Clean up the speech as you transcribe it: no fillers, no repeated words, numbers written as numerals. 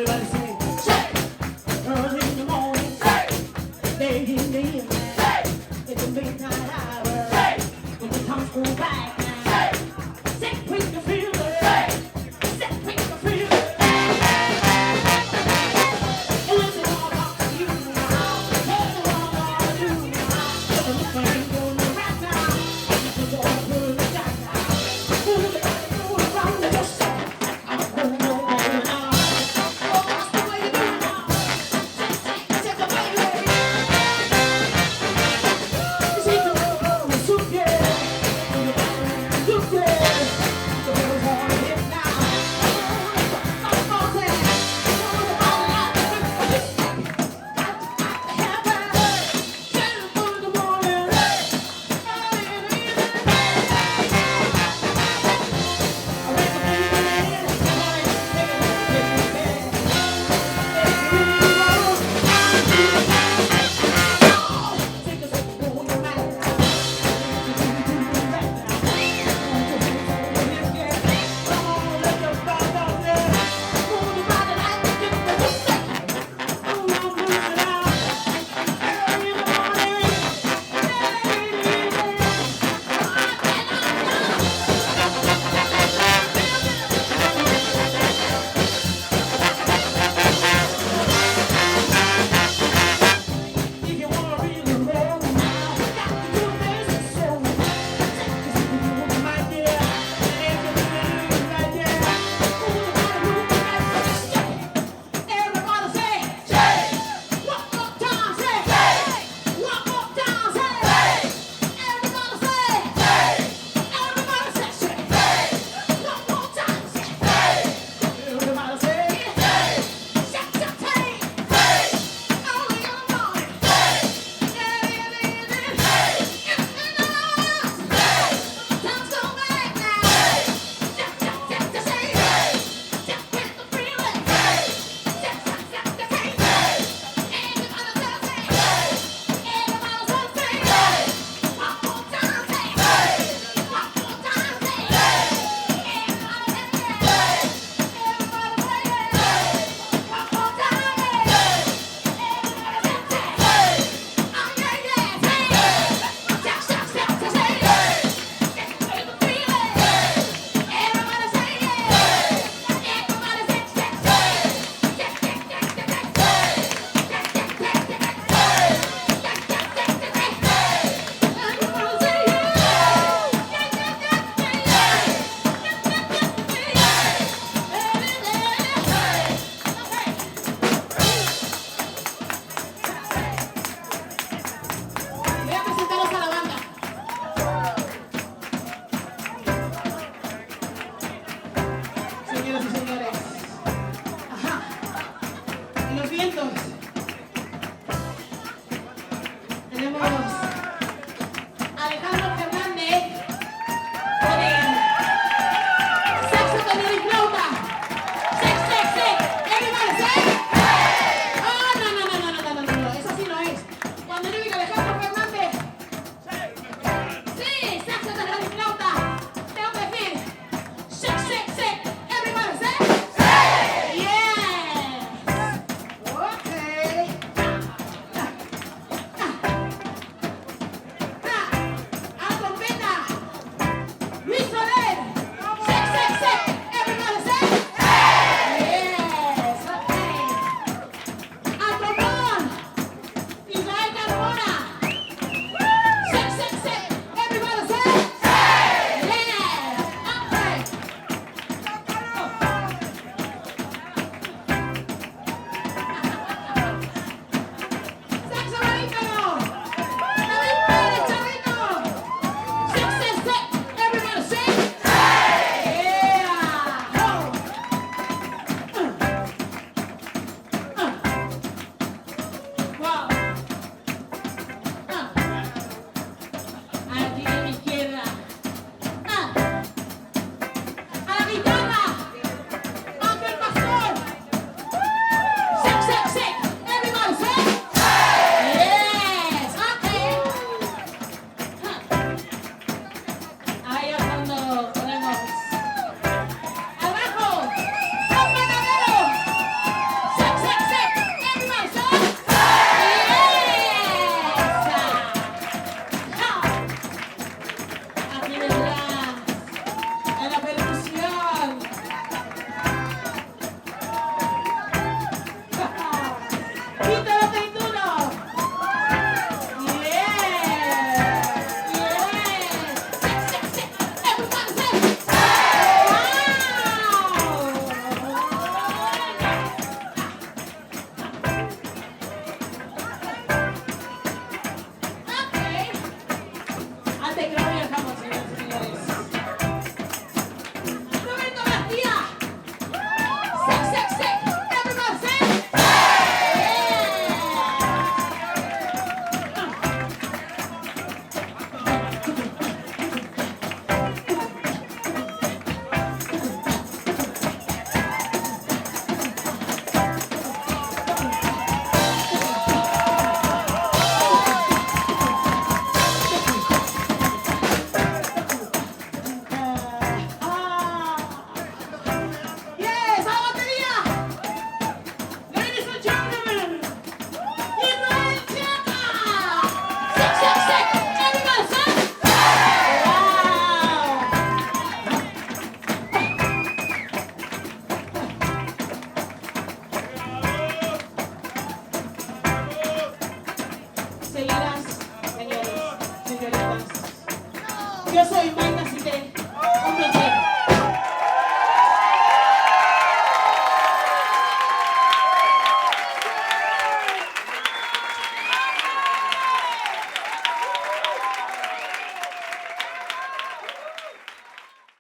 Everybody sing. Shake. Early in the morning. Shake. Late in the evening. Shake. It's a midnight hour. Shake. When the tongues go back now. Shake. Shake with the feeling. Shake. Shake with the feeling. And listen all about you now. Listen all about you now. Listen to the thing going right now. Listen to all the good right now. Move it around yourself. Move on now. Oh, that's the way you do it now. Shake the baby. Shake the roll, soup, yeah. Soup, yeah. The girls wanna hit now. Come on, say. If you wanna really roll now, got to do this so. My dear, and everything right there. Everybody say, shake. One more time, say, shake. One more time, say, shake. Everybody say, shake. Everybody say, shake. One more time, say, shake. Everybody say, shake. Shake, shake, shake. Early in the morning. Voy a presentarlos a la banda. Señoras y señores.